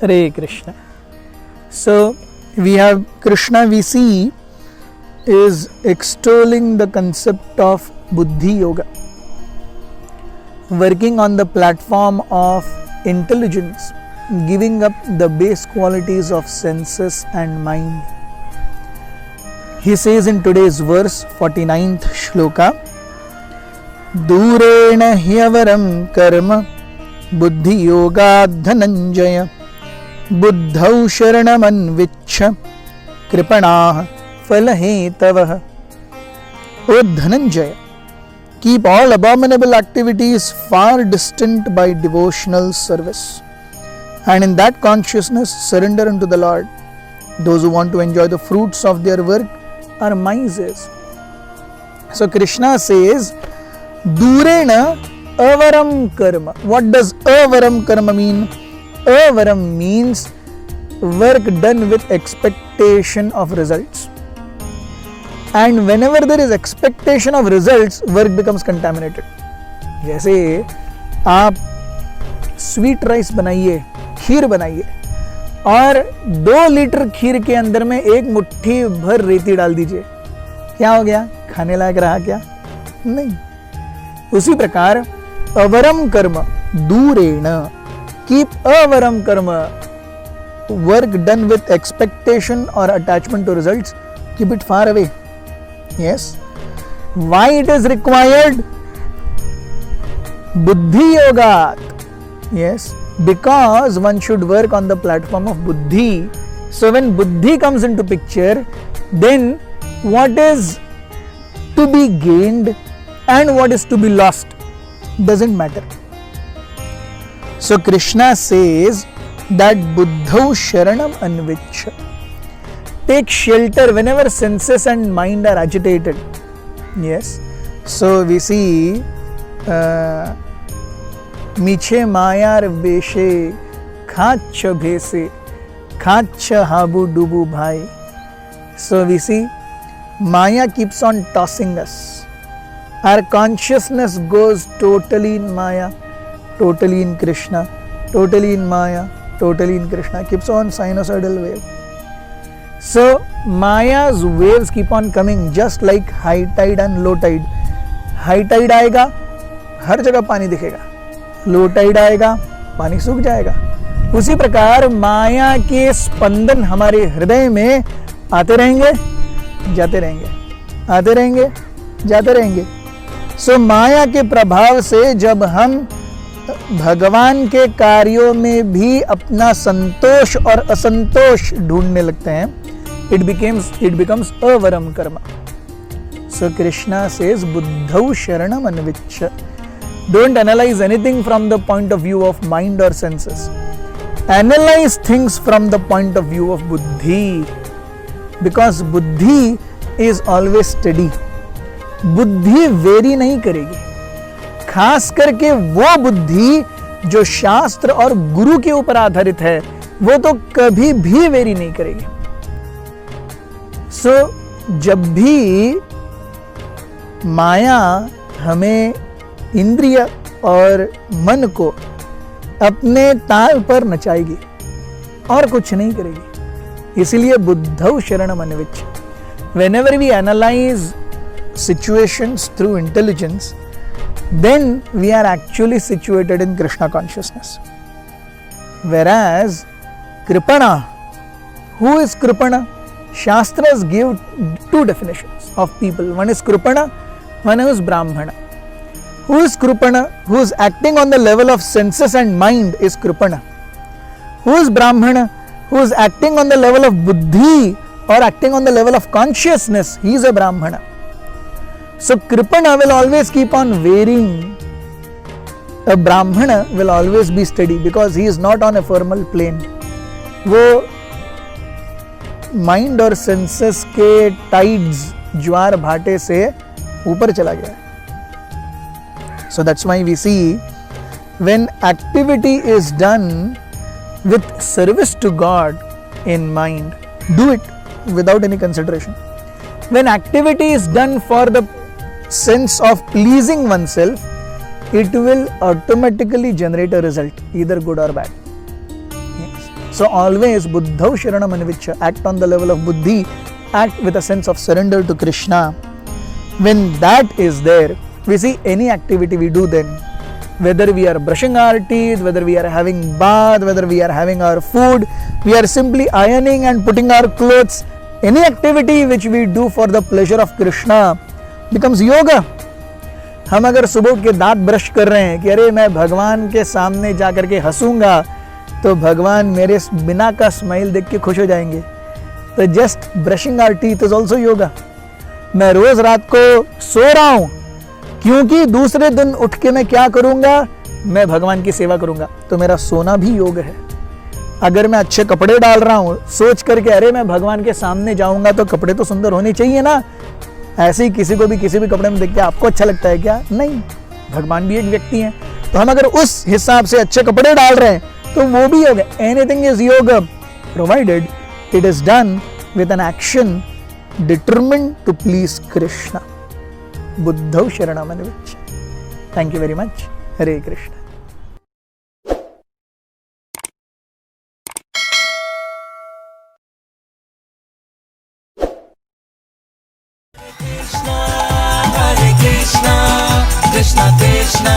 Hare Krishna. So we have Krishna, we see, is extolling the concept of Buddhi Yoga, working on the platform of intelligence, giving up the base qualities of senses and mind. He says in today's verse, 49th shloka, Durena hyavaram karma buddhi yoga dhananjaya buddhau sharanam anvichya kripanah falhetavah. O Dhananjaya, keep all abominable activities far distant by devotional service, and in that consciousness surrender unto the Lord. Those who want to enjoy the fruits of their work are misers. So Krishna says, Durena avaram karma. What does avaram karma mean? Avaram means work done with expectation of results. And whenever there is expectation of results, work becomes contaminated. जैसे आप sweet rice बनाइए, खीर बनाइए, और 2 litre खीर के अंदर में 1 मुट्ठी भर रेती डाल दीजिए, क्या हो गया? खाने लायक रहा क्या? नहीं। उसी प्रकार अवरम कर्म दूरेण, कीप अवरम कर्म, work done with expectation or attachment to results, keep it far away. Yes. Why it is required? Buddhi yoga. Yes. Because one should work on the platform of Buddhi. So when Buddhi comes into picture, then what is to be gained and what is to be lost doesn't matter. So Krishna says that Buddhau Sharanam Anvichya. Take shelter whenever senses and mind are agitated. Yes. So we see Miche Mayar Beshe Khacha Bhese Khacha Habu Dubu Bhai. So we see Maya keeps on tossing us. Our consciousness goes totally in Maya, totally in Krishna, totally in Maya, totally in Krishna, keeps on sinusoidal wave. So Maya's waves keep on coming just like high tide and low tide. High tide आएगा, हर जगह पानी दिखेगा. Low tide आएगा, पानी सूख जाएगा. उसी प्रकार माया के स्पंदन हमारे हृदय में आते रहेंगे, जाते रहेंगे, आते रहेंगे, जाते रहेंगे. सो माया के प्रभाव से जब हम भगवान के कार्यों में भी अपना संतोष और असंतोष ढूंढने लगते हैं, it becomes avaram karma. So Krishna says, Buddhau sharanam anvichya. Don't analyze anything from the point of view of mind or senses. Analyze things from the point of view of Buddhi. Because Buddhi is always steady. बुद्धि very नहीं करेगी. खास करके वो बुद्धि जो शास्त्र और गुरु के ऊपर आधारित है, वो तो कभी भी वेरी नहीं करेगी. सो जब भी माया हमें इंद्रिय और मन को अपने ताल पर नचाएगी और कुछ नहीं करेगी. इसीलिए बुद्धौ शरणम अन्विच्छ. Whenever we analyze situations through intelligence, then we are actually situated in Krishna consciousness. Whereas Kripana, who is Kripana? Shastras give 2 definitions of people. One is Kripana, one is Brahmana. Who is Kripana? Who is acting on the level of senses and mind is Kripana. Who is Brahmana? Who is acting on the level of Buddhi or acting on the level of consciousness, he is a Brahmana. So Kripana will always keep on varying. A Brahmana will always be steady because he is not on a formal plane. वो mind और senses के tides, ज्वार भाटे से ऊपर चला गया है. So that's why we see when activity is done with service to God in mind, do it without any consideration. When activity is done for the sense of pleasing oneself, it will automatically generate a result, either good or bad. Yes. So always buddhau sharanam anvichya, act on the level of buddhi, act with a sense of surrender to Krishna. When that is there, we see any activity we do then, whether we are brushing our teeth, whether we are having bath, whether we are having our food, we are simply ironing and putting our clothes, any activity which we do for the pleasure of Krishna becomes yoga. हम अगर सुबह के दांत brush कर रहे हैं कि अरे मैं भगवान के सामने जा कर के हंसूंगा तो भगवान मेरे बिना का स्माइल देख के खुश हो जाएंगे. तो just brushing our teeth is also yoga. मैं रोज रात को सो रहा हूं क्योंकि दूसरे दिन उठ के मैं क्या करूंगा, मैं भगवान की सेवा करूंगा, तो मेरा सोना भी योग है. अगर मैं अच्छे कपड़े डाल रहा हूं सोच करके अरे मैं भगवान के सामने जाऊंगा तो कपड़े तो सुंदर होने चाहिए ना, ऐसे ही किसी को भी किसी भी कपड़े में देख के आपको अच्छा लगता है क्या? नहीं, भगवान भी एक व्यक्ति है. तो हम अगर उस हिसाब से अच्छे कपड़े डाल रहे हैं तो वो भी योग है. Anything is yoga provided it is done with an action determined to please Krishna. बुद्धौ शरणम अन्विच्य. Thank you very much. Hare Krishna. Krishna Krishna